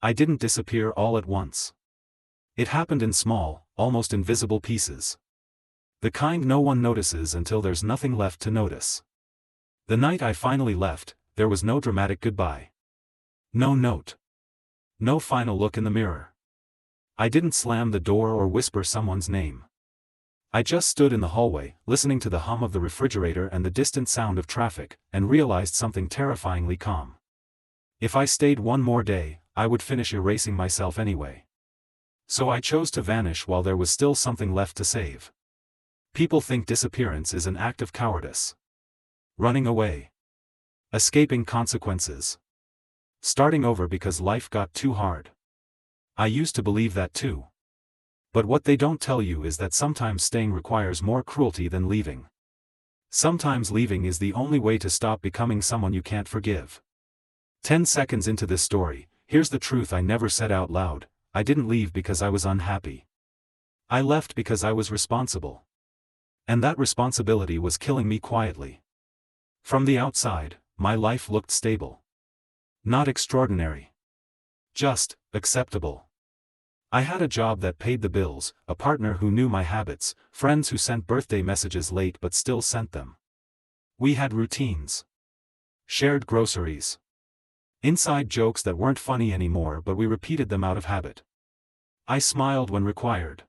I didn't disappear all at once. It happened in small, almost invisible pieces. The kind no one notices until there's nothing left to notice. The night I finally left, there was no dramatic goodbye. No note. No final look in the mirror. I didn't slam the door or whisper someone's name. I just stood in the hallway, listening to the hum of the refrigerator and the distant sound of traffic, and realized something terrifyingly calm. If I stayed one more day, I would finish erasing myself anyway. So I chose to vanish while there was still something left to save. People think disappearance is an act of cowardice. Running away. Escaping consequences. Starting over because life got too hard. I used to believe that too. But what they don't tell you is that sometimes staying requires more cruelty than leaving. Sometimes leaving is the only way to stop becoming someone you can't forgive. 10 seconds into this story, here's the truth I never said out loud: I didn't leave because I was unhappy. I left because I was responsible. And that responsibility was killing me quietly. From the outside, my life looked stable. Not extraordinary. Just acceptable. I had a job that paid the bills, a partner who knew my habits, friends who sent birthday messages late but still sent them. We had routines. Shared groceries. Inside jokes that weren't funny anymore, but we repeated them out of habit. I smiled when required.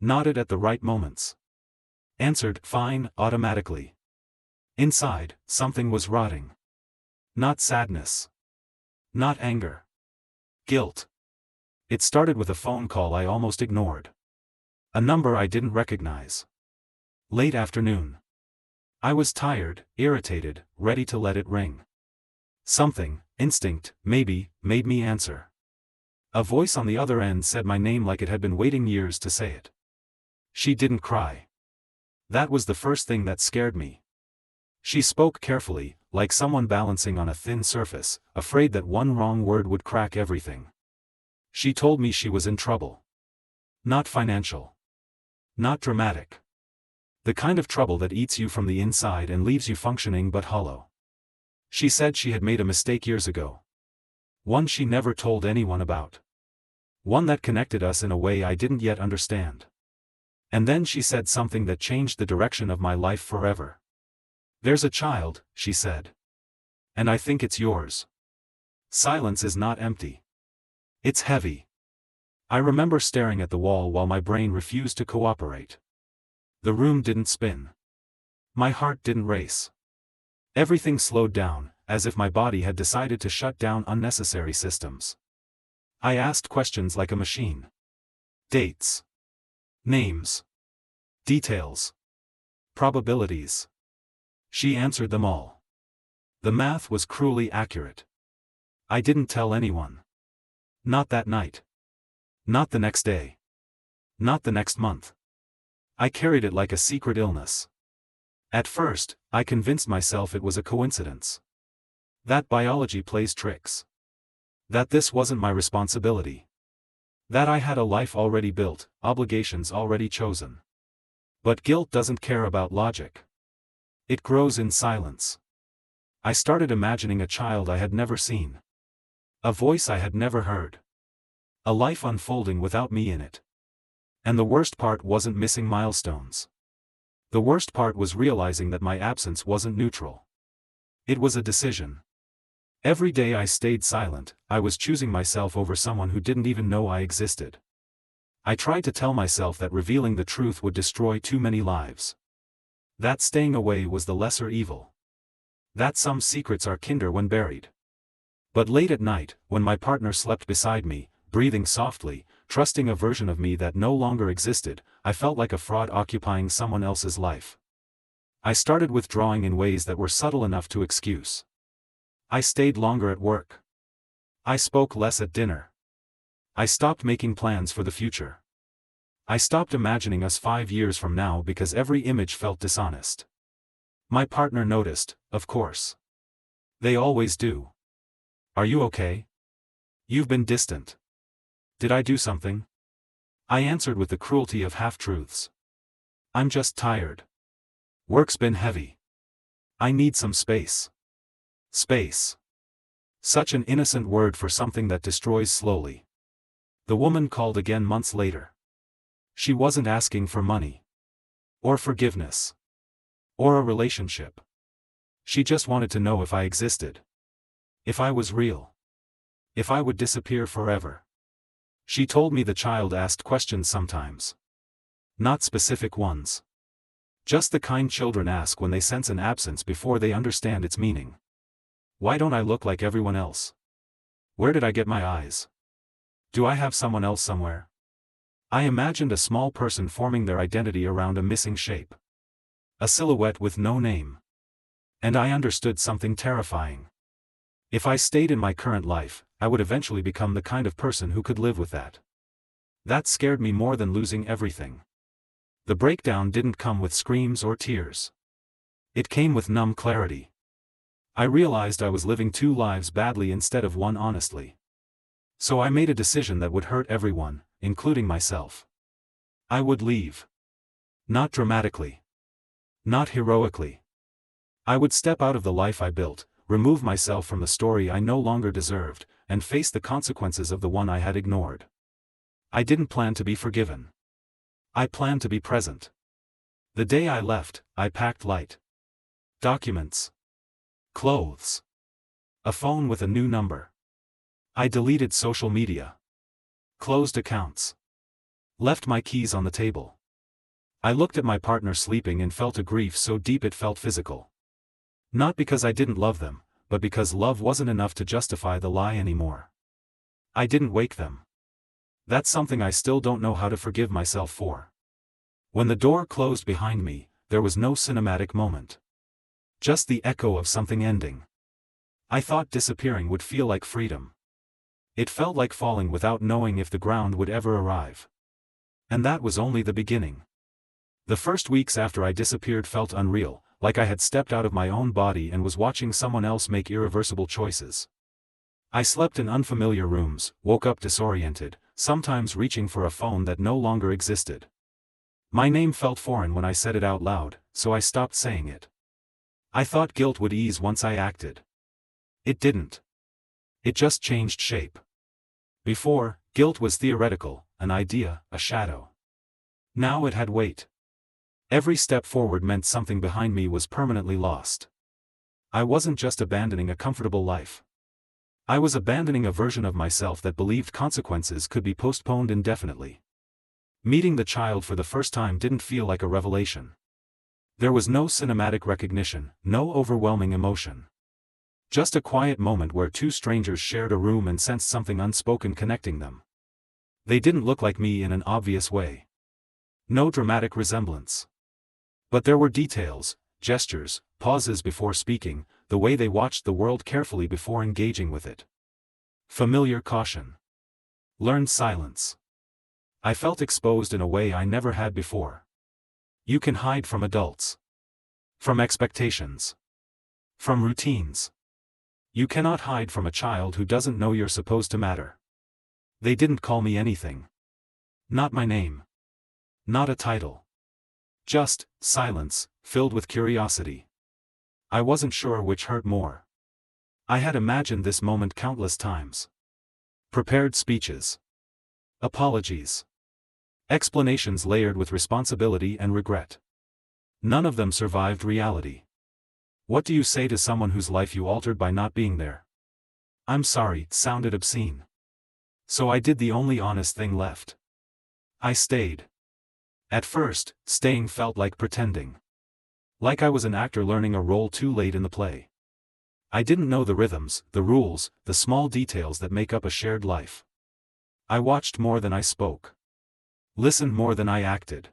Nodded at the right moments. Answered "fine" automatically. Inside, something was rotting. Not sadness. Not anger. Guilt. It started with a phone call I almost ignored. A number I didn't recognize. Late afternoon. I was tired, irritated, ready to let it ring. Something, instinct, maybe, made me answer. A voice on the other end said my name like it had been waiting years to say it. She didn't cry. That was the first thing that scared me. She spoke carefully, like someone balancing on a thin surface, afraid that one wrong word would crack everything. She told me she was in trouble. Not financial. Not dramatic. The kind of trouble that eats you from the inside and leaves you functioning but hollow. She said she had made a mistake years ago. One she never told anyone about. One that connected us in a way I didn't yet understand. And then she said something that changed the direction of my life forever. "There's a child," she said. "And I think it's yours." Silence is not empty. It's heavy. I remember staring at the wall while my brain refused to cooperate. The room didn't spin. My heart didn't race. Everything slowed down, as if my body had decided to shut down unnecessary systems. I asked questions like a machine. Dates. Names. Details. Probabilities. She answered them all. The math was cruelly accurate. I didn't tell anyone. Not that night. Not the next day. Not the next month. I carried it like a secret illness. At first, I convinced myself it was a coincidence. That biology plays tricks. That this wasn't my responsibility. That I had a life already built, obligations already chosen. But guilt doesn't care about logic. It grows in silence. I started imagining a child I had never seen. A voice I had never heard. A life unfolding without me in it. And the worst part wasn't missing milestones. The worst part was realizing that my absence wasn't neutral. It was a decision. Every day I stayed silent, I was choosing myself over someone who didn't even know I existed. I tried to tell myself that revealing the truth would destroy too many lives. That staying away was the lesser evil. That some secrets are kinder when buried. But late at night, when my partner slept beside me, breathing softly, trusting a version of me that no longer existed, I felt like a fraud occupying someone else's life. I started withdrawing in ways that were subtle enough to excuse. I stayed longer at work. I spoke less at dinner. I stopped making plans for the future. I stopped imagining us 5 years from now because every image felt dishonest. My partner noticed, of course. They always do. "Are you okay? You've been distant. Did I do something?" I answered with the cruelty of half-truths. "I'm just tired. Work's been heavy. I need some space." Space. Such an innocent word for something that destroys slowly. The woman called again months later. She wasn't asking for money. Or forgiveness. Or a relationship. She just wanted to know if I existed. If I was real. If I would disappear forever. She told me the child asked questions sometimes. Not specific ones. Just the kind children ask when they sense an absence before they understand its meaning. Why don't I look like everyone else? Where did I get my eyes? Do I have someone else somewhere? I imagined a small person forming their identity around a missing shape. A silhouette with no name. And I understood something terrifying. If I stayed in my current life, I would eventually become the kind of person who could live with that. That scared me more than losing everything. The breakdown didn't come with screams or tears. It came with numb clarity. I realized I was living two lives badly instead of one honestly. So I made a decision that would hurt everyone, including myself. I would leave. Not dramatically. Not heroically. I would step out of the life I built, remove myself from the story I no longer deserved, and face the consequences of the one I had ignored. I didn't plan to be forgiven. I planned to be present. The day I left, I packed light. Documents. Clothes. A phone with a new number. I deleted social media. Closed accounts. Left my keys on the table. I looked at my partner sleeping and felt a grief so deep it felt physical. Not because I didn't love them, but because love wasn't enough to justify the lie anymore. I didn't wake them. That's something I still don't know how to forgive myself for. When the door closed behind me, there was no cinematic moment. Just the echo of something ending. I thought disappearing would feel like freedom. It felt like falling without knowing if the ground would ever arrive. And that was only the beginning. The first weeks after I disappeared felt unreal, like I had stepped out of my own body and was watching someone else make irreversible choices. I slept in unfamiliar rooms, woke up disoriented, sometimes reaching for a phone that no longer existed. My name felt foreign when I said it out loud, so I stopped saying it. I thought guilt would ease once I acted. It didn't. It just changed shape. Before, guilt was theoretical, an idea, a shadow. Now it had weight. Every step forward meant something behind me was permanently lost. I wasn't just abandoning a comfortable life. I was abandoning a version of myself that believed consequences could be postponed indefinitely. Meeting the child for the first time didn't feel like a revelation. There was no cinematic recognition, no overwhelming emotion. Just a quiet moment where two strangers shared a room and sensed something unspoken connecting them. They didn't look like me in an obvious way. No dramatic resemblance. But there were details, gestures, pauses before speaking, the way they watched the world carefully before engaging with it. Familiar caution. Learned silence. I felt exposed in a way I never had before. You can hide from adults. From expectations. From routines. You cannot hide from a child who doesn't know you're supposed to matter. They didn't call me anything. Not my name. Not a title. Just silence, filled with curiosity. I wasn't sure which hurt more. I had imagined this moment countless times. Prepared speeches. Apologies. Explanations layered with responsibility and regret. None of them survived reality. What do you say to someone whose life you altered by not being there? I'm sorry, sounded obscene. So I did the only honest thing left. I stayed. At first, staying felt like pretending. Like I was an actor learning a role too late in the play. I didn't know the rhythms, the rules, the small details that make up a shared life. I watched more than I spoke. Listened more than I acted.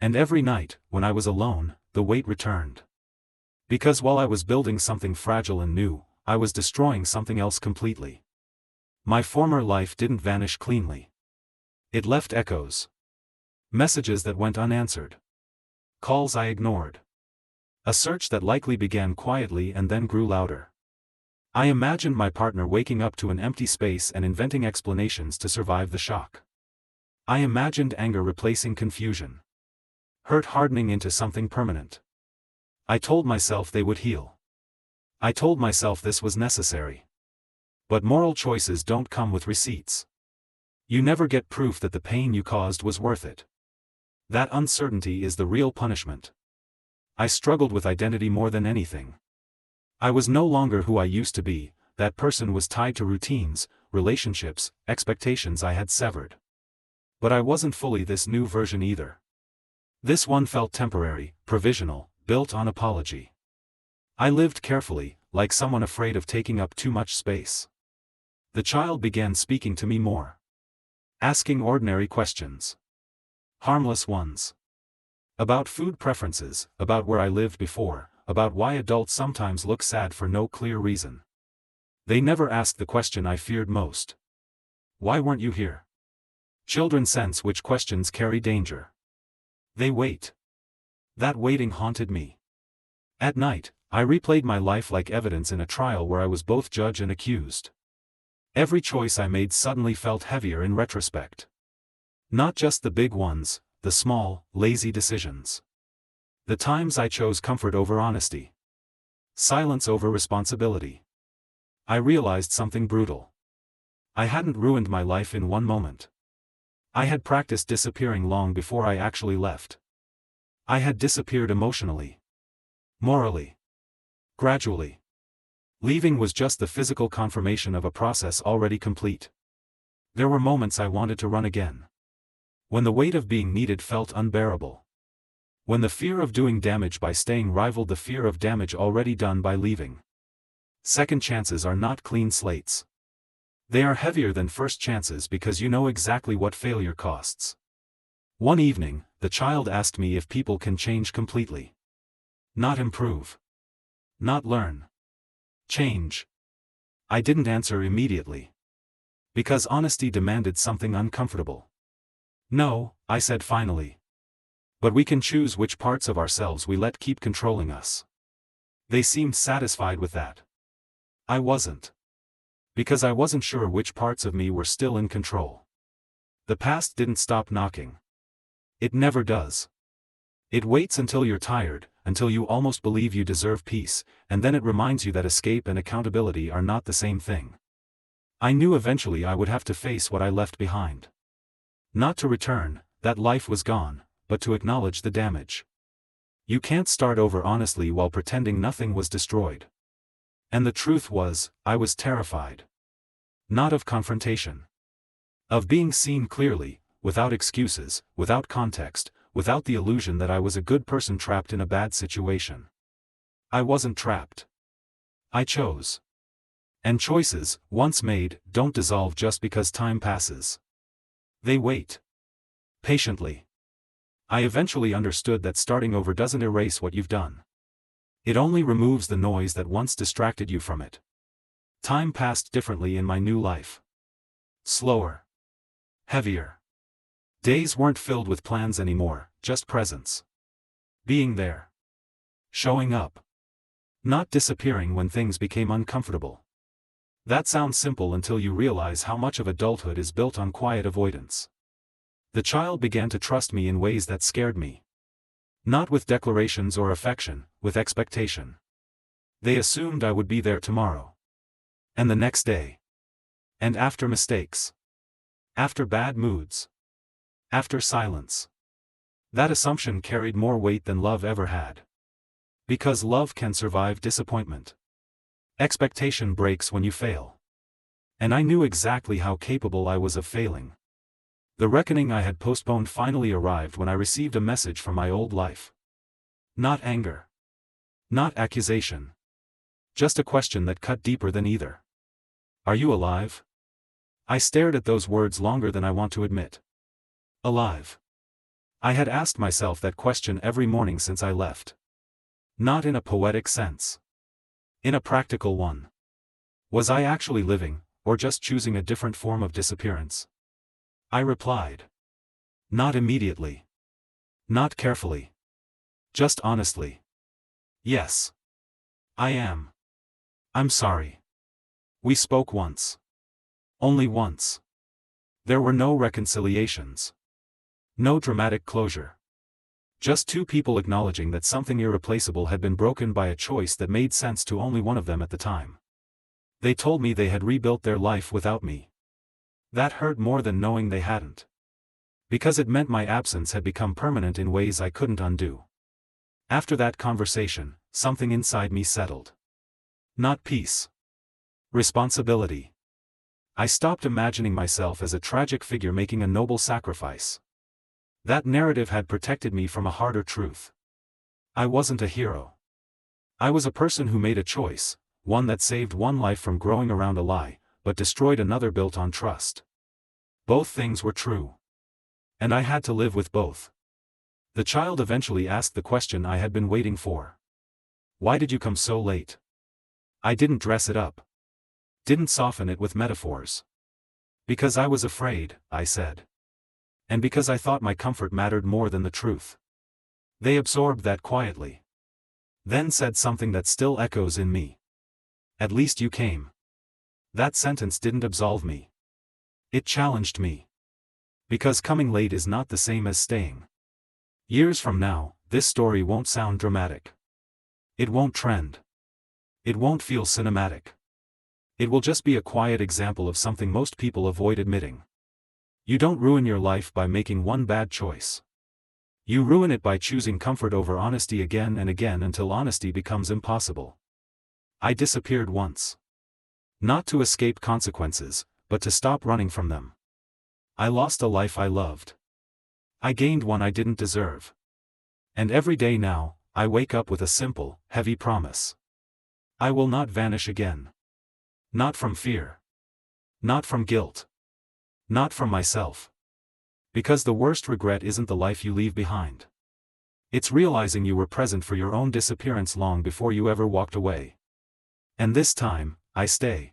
And every night, when I was alone, the weight returned. Because while I was building something fragile and new, I was destroying something else completely. My former life didn't vanish cleanly. It left echoes. Messages that went unanswered. Calls I ignored. A search that likely began quietly and then grew louder. I imagined my partner waking up to an empty space and inventing explanations to survive the shock. I imagined anger replacing confusion. Hurt hardening into something permanent. I told myself they would heal. I told myself this was necessary. But moral choices don't come with receipts. You never get proof that the pain you caused was worth it. That uncertainty is the real punishment. I struggled with identity more than anything. I was no longer who I used to be. That person was tied to routines, relationships, expectations I had severed. But I wasn't fully this new version either. This one felt temporary, provisional, built on apology. I lived carefully, like someone afraid of taking up too much space. The child began speaking to me more. Asking ordinary questions. Harmless ones. About food preferences, about where I lived before, about why adults sometimes look sad for no clear reason. They never asked the question I feared most. Why weren't you here? Children sense which questions carry danger. They wait. That waiting haunted me. At night, I replayed my life like evidence in a trial where I was both judge and accused. Every choice I made suddenly felt heavier in retrospect. Not just the big ones, the small, lazy decisions. The times I chose comfort over honesty. Silence over responsibility. I realized something brutal. I hadn't ruined my life in one moment. I had practiced disappearing long before I actually left. I had disappeared emotionally. Morally. Gradually. Leaving was just the physical confirmation of a process already complete. There were moments I wanted to run again. When the weight of being needed felt unbearable. When the fear of doing damage by staying rivaled the fear of damage already done by leaving. Second chances are not clean slates. They are heavier than first chances because you know exactly what failure costs. One evening, the child asked me if people can change completely. Not improve. Not learn. Change. I didn't answer immediately. Because honesty demanded something uncomfortable. No, I said finally. But we can choose which parts of ourselves we let keep controlling us. They seemed satisfied with that. I wasn't. Because I wasn't sure which parts of me were still in control. The past didn't stop knocking. It never does. It waits until you're tired, until you almost believe you deserve peace, and then it reminds you that escape and accountability are not the same thing. I knew eventually I would have to face what I left behind. Not to return, that life was gone, but to acknowledge the damage. You can't start over honestly while pretending nothing was destroyed. And the truth was, I was terrified. Not of confrontation. Of being seen clearly, without excuses, without context, without the illusion that I was a good person trapped in a bad situation. I wasn't trapped. I chose. And choices, once made, don't dissolve just because time passes. They wait. Patiently. I eventually understood that starting over doesn't erase what you've done. It only removes the noise that once distracted you from it. Time passed differently in my new life. Slower. Heavier. Days weren't filled with plans anymore, just presence. Being there. Showing up. Not disappearing when things became uncomfortable. That sounds simple until you realize how much of adulthood is built on quiet avoidance. The child began to trust me in ways that scared me. Not with declarations or affection, with expectation. They assumed I would be there tomorrow. And the next day. And after mistakes. After bad moods. After silence. That assumption carried more weight than love ever had. Because love can survive disappointment. Expectation breaks when you fail. And I knew exactly how capable I was of failing. The reckoning I had postponed finally arrived when I received a message from my old life. Not anger. Not accusation. Just a question that cut deeper than either. Are you alive? I stared at those words longer than I want to admit. Alive. I had asked myself that question every morning since I left. Not in a poetic sense. In a practical one. Was I actually living, or just choosing a different form of disappearance? I replied. Not immediately. Not carefully. Just honestly. Yes. I am. I'm sorry. We spoke once. Only once. There were no reconciliations. No dramatic closure. Just two people acknowledging that something irreplaceable had been broken by a choice that made sense to only one of them at the time. They told me they had rebuilt their life without me. That hurt more than knowing they hadn't. Because it meant my absence had become permanent in ways I couldn't undo. After that conversation, something inside me settled. Not peace. Responsibility. I stopped imagining myself as a tragic figure making a noble sacrifice. That narrative had protected me from a harder truth. I wasn't a hero. I was a person who made a choice, one that saved one life from growing around a lie, but destroyed another built on trust. Both things were true. And I had to live with both. The child eventually asked the question I had been waiting for. Why did you come so late? I didn't dress it up. Didn't soften it with metaphors. Because I was afraid, I said. And because I thought my comfort mattered more than the truth. They absorbed that quietly. Then said something that still echoes in me. At least you came. That sentence didn't absolve me. It challenged me. Because coming late is not the same as staying. Years from now, this story won't sound dramatic. It won't trend. It won't feel cinematic. It will just be a quiet example of something most people avoid admitting. You don't ruin your life by making one bad choice. You ruin it by choosing comfort over honesty again and again until honesty becomes impossible. I disappeared once. Not to escape consequences, but to stop running from them. I lost a life I loved. I gained one I didn't deserve. And every day now, I wake up with a simple, heavy promise. I will not vanish again. Not from fear. Not from guilt. Not from myself. Because the worst regret isn't the life you leave behind. It's realizing you were present for your own disappearance long before you ever walked away. And this time, I stay.